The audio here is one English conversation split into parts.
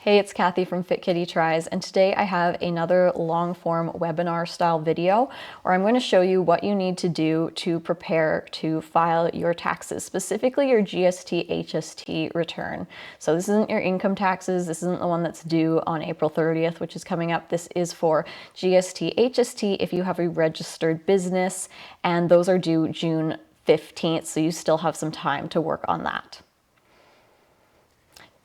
Hey, it's Kathy from Fit Kitty Tries, and today I have another long-form webinar style video where I'm going to show you what you need to do to prepare to file your taxes, specifically your GST HST return. So this isn't your income taxes, this isn't the one that's due on April 30th, which is coming up. This is for GST HST if you have a registered business, and those are due June 15th, so you still have some time to work on that.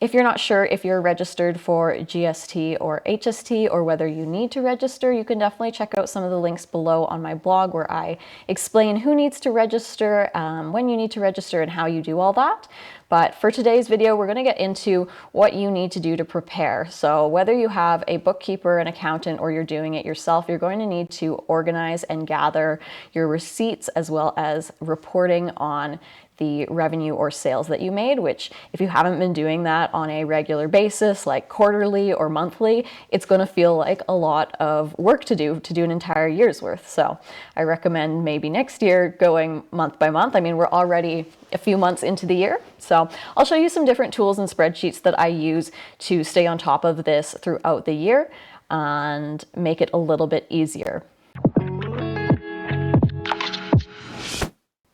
If you're not sure if you're registered for GST or HST or whether you need to register, you can definitely check out some of the links below on my blog where I explain who needs to register, when you need to register, and how you do all that. But for today's video, we're going to get into what you need to do to prepare. So whether you have a bookkeeper, an accountant, or you're doing it yourself, you're going to need to organize and gather your receipts as well as reporting on the revenue or sales that you made, which if you haven't been doing that on a regular basis, like quarterly or monthly, it's going to feel like a lot of work to do an entire year's worth. So I recommend maybe next year going month by month. I mean, we're already a few months into the year. So I'll show you some different tools and spreadsheets that I use to stay on top of this throughout the year and make it a little bit easier.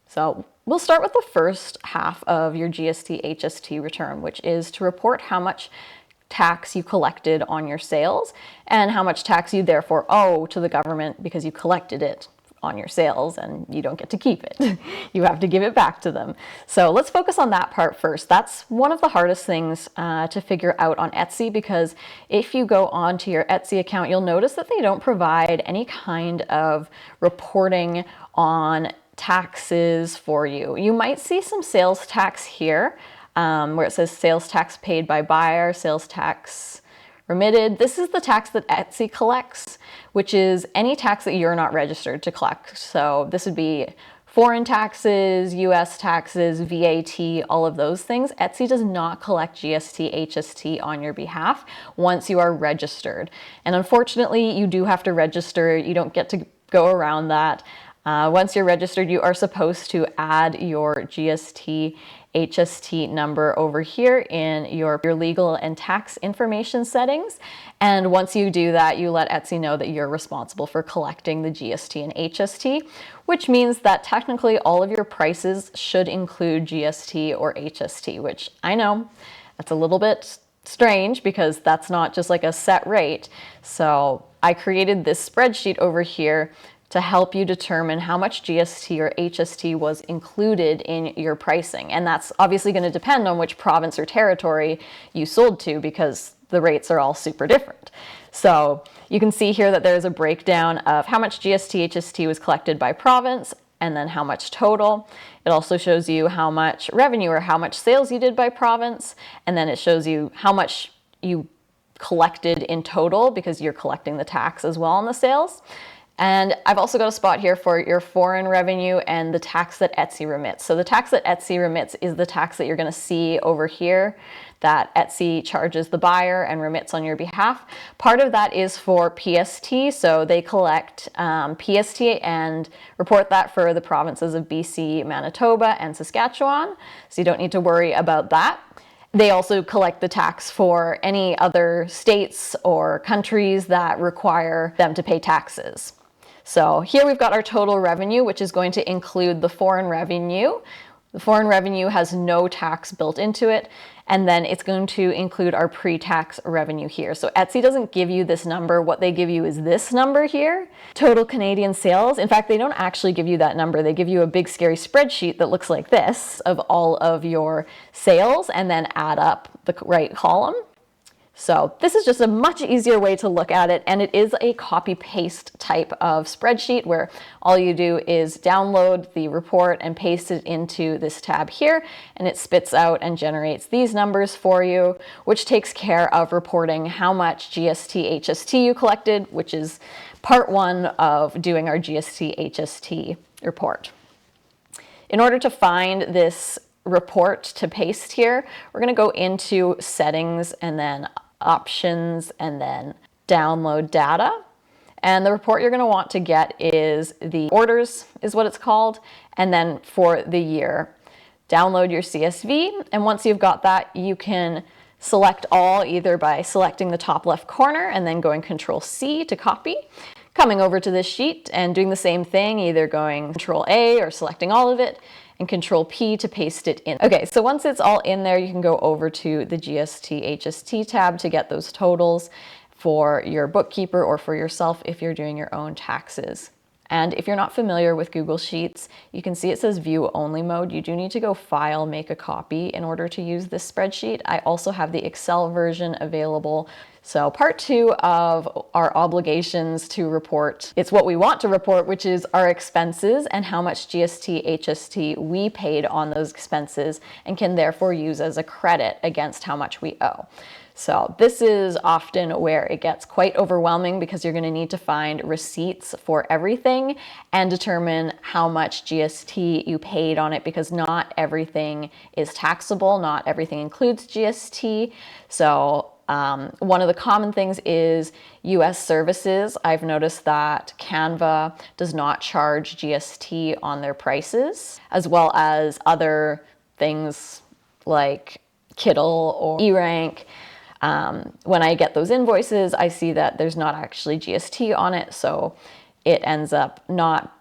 So we'll start with the first half of your GST HST return, which is to report how much tax you collected on your sales and how much tax you therefore owe to the government because you collected it on your sales and you don't get to keep it. You have to give it back to them. So let's focus on that part first. That's one of the hardest things to figure out on Etsy, because if you go onto your Etsy account, you'll notice that they don't provide any kind of reporting on taxes for you. You might see some sales tax here where it says sales tax paid by buyer, sales tax remitted. This is the tax that Etsy collects, which is any tax that you're not registered to collect. So this would be foreign taxes, US taxes, VAT, all of those things. Etsy does not collect GST, HST on your behalf once you are registered. And unfortunately, you do have to register. You don't get to go around that. Once you're registered, you are supposed to add your GST HST number over here in your legal and tax information settings. And once you do that, you let Etsy know that you're responsible for collecting the GST and HST, which means that technically all of your prices should include GST or HST, which I know that's a little bit strange because that's not just like a set rate. So I created this spreadsheet over here to help you determine how much GST or HST was included in your pricing. And that's obviously going to depend on which province or territory you sold to, because the rates are all super different. So you can see here that there's a breakdown of how much GST, HST was collected by province and then how much total. It also shows you how much revenue or how much sales you did by province. And then it shows you how much you collected in total because you're collecting the tax as well on the sales. And I've also got a spot here for your foreign revenue and the tax that Etsy remits. So the tax that Etsy remits is the tax that you're going to see over here that Etsy charges the buyer and remits on your behalf. Part of that is for PST, so they collect PST and report that for the provinces of BC, Manitoba, and Saskatchewan. So you don't need to worry about that. They also collect the tax for any other states or countries that require them to pay taxes. So here we've got our total revenue, which is going to include the foreign revenue. The foreign revenue has no tax built into it. And then it's going to include our pre-tax revenue here. So Etsy doesn't give you this number. What they give you is this number here, total Canadian sales. In fact, they don't actually give you that number. They give you a big scary spreadsheet that looks like this of all of your sales and then add up the right column. So this is just a much easier way to look at it, and it is a copy-paste type of spreadsheet where all you do is download the report and paste it into this tab here, and it spits out and generates these numbers for you, which takes care of reporting how much GST, HST you collected, which is part one of doing our GST, HST report. In order to find this report to paste here, we're going to go into settings and then options and then download data. And the report you're going to want to get is the orders is what it's called. And then for the year, download your CSV. And once you've got that, you can select all either by selecting the top left corner and then going Control C to copy, coming over to this sheet and doing the same thing, either going Control A or selecting all of it, and Control P to paste it in. Okay, so once it's all in there, you can go over to the GST HST tab to get those totals for your bookkeeper or for yourself if you're doing your own taxes. And if you're not familiar with Google Sheets, you can see it says view only mode. You do need to go file, make a copy in order to use this spreadsheet. I also have the Excel version available. So part 2 of our obligations to report, it's what we want to report, which is our expenses and how much GST HST we paid on those expenses and can therefore use as a credit against how much we owe. So this is often where it gets quite overwhelming because you're going to need to find receipts for everything and determine how much GST you paid on it, because not everything is taxable, not everything includes GST. So one of the common things is US services. I've noticed that Canva does not charge GST on their prices, as well as other things like Kittle or eRank. When I get those invoices, I see that there's not actually GST on it, so it ends up not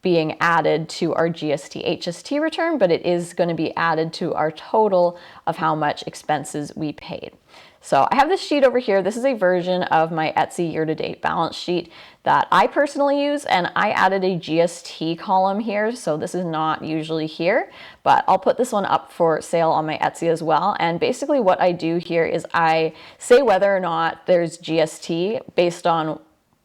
being added to our GST HST return, but it is going to be added to our total of how much expenses we paid. So I have this sheet over here. This is a version of my Etsy year-to-date balance sheet that I personally use, and I added a GST column here, so this is not usually here, but I'll put this one up for sale on my Etsy as well. And basically what I do here is I say whether or not there's GST based on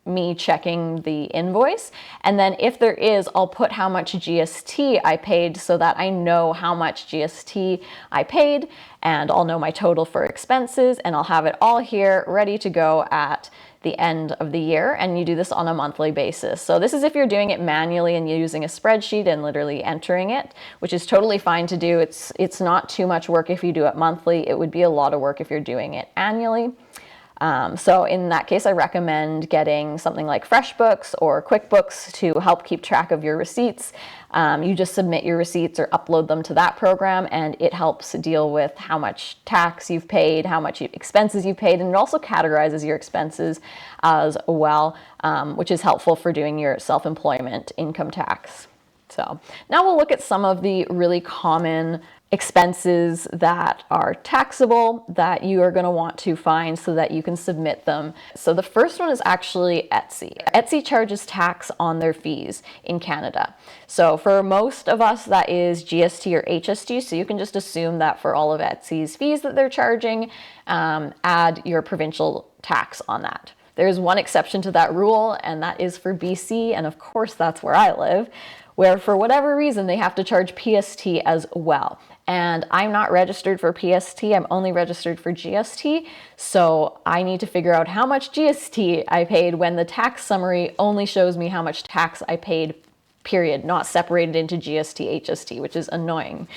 me checking the invoice, and then if there is, I'll put how much GST I paid so that I know how much GST I paid, and I'll know my total for expenses, and I'll have it all here ready to go at the end of the year. And you do this on a monthly basis. So this is if you're doing it manually and you're using a spreadsheet and literally entering it, which is totally fine to do. It's not too much work if you do it monthly. It would be a lot of work if you're doing it annually. So in that case, I recommend getting something like FreshBooks or QuickBooks to help keep track of your receipts. You just submit your receipts or upload them to that program, and it helps deal with how much tax you've paid, how much expenses you've paid, and it also categorizes your expenses as well, which is helpful for doing your self-employment income tax. So now we'll look at some of the really common expenses that are taxable that you are going to want to find so that you can submit them. So the first one is actually Etsy. Etsy charges tax on their fees in Canada. So for most of us, that is GST or HST. So you can just assume that for all of Etsy's fees that they're charging, add your provincial tax on that. There's one exception to that rule, and that is for BC. And of course, that's where I live, where for whatever reason, they have to charge PST as well. And I'm not registered for PST, I'm only registered for GST. So I need to figure out how much GST I paid when the tax summary only shows me how much tax I paid, period, not separated into GST, HST, which is annoying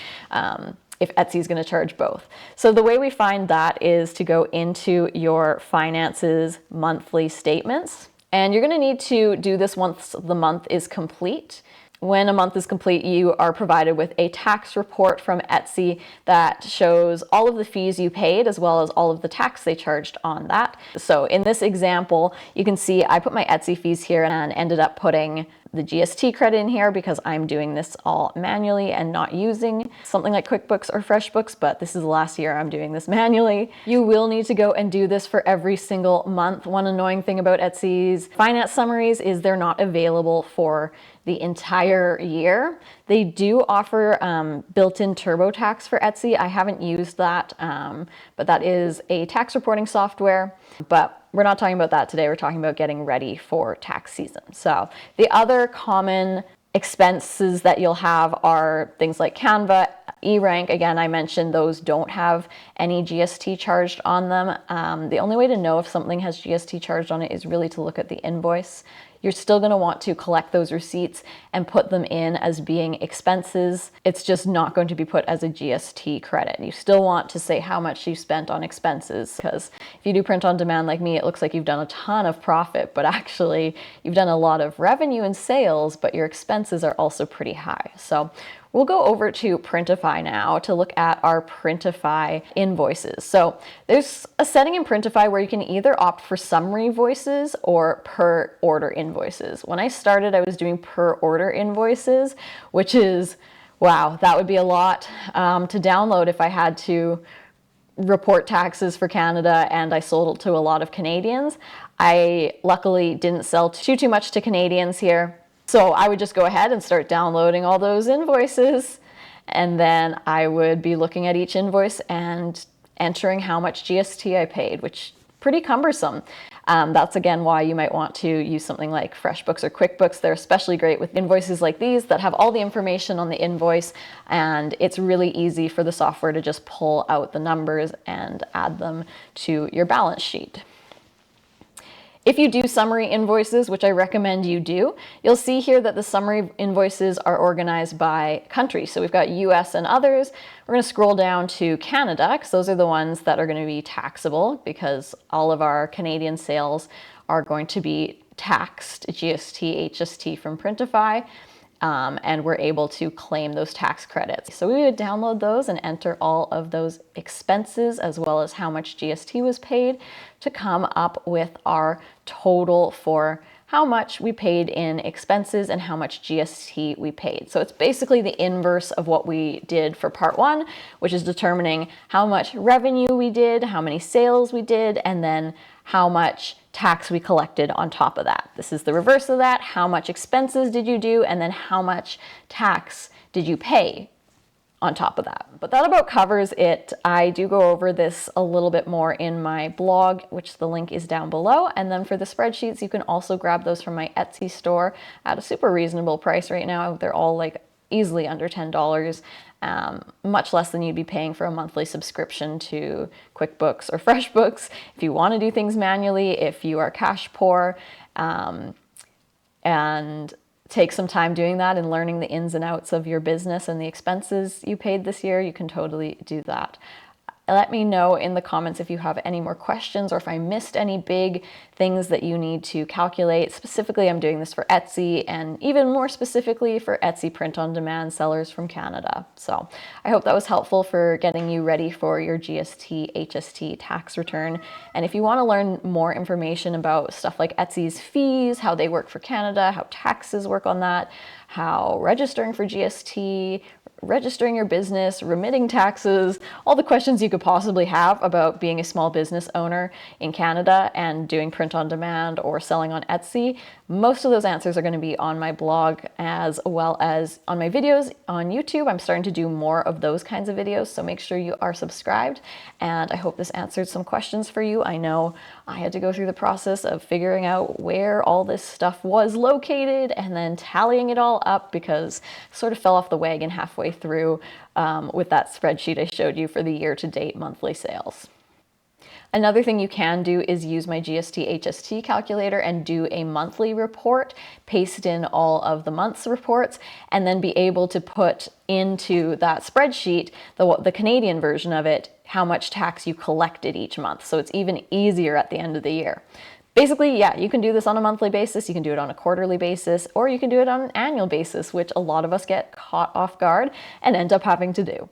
if Etsy is going to charge both. So the way we find that is to go into your finances monthly statements. And you're going to need to do this once the month is complete. When a month is complete, you are provided with a tax report from Etsy that shows all of the fees you paid as well as all of the tax they charged on that. So in this example, you can see I put my Etsy fees here and ended up putting the GST credit in here because I'm doing this all manually and not using something like QuickBooks or FreshBooks, but this is the last year I'm doing this manually. You will need to go and do this for every single month. One annoying thing about Etsy's finance summaries is they're not available for the entire year. They do offer built-in TurboTax for Etsy. I haven't used that, but that is a tax reporting software. But we're not talking about that today. We're talking about getting ready for tax season. So the other common expenses that you'll have are things like Canva, eRank. Again, I mentioned those don't have any GST charged on them. The only way to know if something has GST charged on it is really to look at the invoice. You're still going to want to collect those receipts and put them in as being expenses. It's just not going to be put as a GST credit. You still want to say how much you spent on expenses, because if you do print on demand like me, it looks like you've done a ton of profit, but actually you've done a lot of revenue and sales, but your expenses are also pretty high. So We'll go over to Printify now to look at our Printify invoices. So there's a setting in Printify where you can either opt for summary invoices or per order invoices. When I started, I was doing per order invoices, which is, wow, that would be a lot to download if I had to report taxes for Canada and I sold to a lot of Canadians. I luckily didn't sell too much to Canadians here. So I would just go ahead and start downloading all those invoices, and then I would be looking at each invoice and entering how much GST I paid, which is pretty cumbersome. That's again why you might want to use something like FreshBooks or QuickBooks. They're especially great with invoices like these that have all the information on the invoice, and it's really easy for the software to just pull out the numbers and add them to your balance sheet. If you do summary invoices, which I recommend you do, you'll see here that the summary invoices are organized by country. So we've got US and others. We're going to scroll down to Canada because those are the ones that are going to be taxable, because all of our Canadian sales are going to be taxed GST HST from Printify. And we're able to claim those tax credits. So we would download those and enter all of those expenses as well as how much GST was paid to come up with our total for how much we paid in expenses and how much GST we paid. So it's basically the inverse of what we did for part one, which is determining how much revenue we did, how many sales we did, and then how much tax we collected on top of that. This is the reverse of that. How much expenses did you do, and then how much tax did you pay on top of that. But that about covers it. I do go over this a little bit more in my blog, which the link is down below. And then for the spreadsheets, you can also grab those from my Etsy store at a super reasonable price right now. They're all like easily under $10. Much less than you'd be paying for a monthly subscription to QuickBooks or FreshBooks. If you want to do things manually, if you are cash poor, and take some time doing that and learning the ins and outs of your business and the expenses you paid this year, you can totally do that. Let me know in the comments if you have any more questions or if I missed any big things that you need to calculate. Specifically, I'm doing this for Etsy, and even more specifically for Etsy print-on-demand sellers from Canada. So I hope that was helpful for getting you ready for your GST HST tax return. And if you want to learn more information about stuff like Etsy's fees, how they work for Canada, how taxes work on that, how registering for GST, registering your business, remitting taxes, all the questions you could possibly have about being a small business owner in Canada and doing print on demand or selling on Etsy, most of those answers are going to be on my blog as well as on my videos on YouTube. I'm starting to do more of those kinds of videos, so make sure you are subscribed. And I hope this answered some questions for you. I know I had to go through the process of figuring out where all this stuff was located and then tallying it all up, because I sort of fell off the wagon halfway through with that spreadsheet I showed you for the year-to-date monthly sales. Another thing you can do is use my GST HST calculator and do a monthly report, paste in all of the month's reports, and then be able to put into that spreadsheet, the Canadian version of it, how much tax you collected each month. So it's even easier at the end of the year. Basically, yeah, you can do this on a monthly basis, you can do it on a quarterly basis, or you can do it on an annual basis, which a lot of us get caught off guard and end up having to do.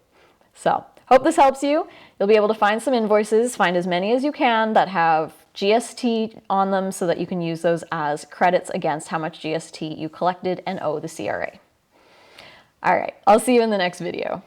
So, hope this helps you. You'll be able to find some invoices, find as many as you can that have GST on them so that you can use those as credits against how much GST you collected and owe the CRA. All right, I'll see you in the next video.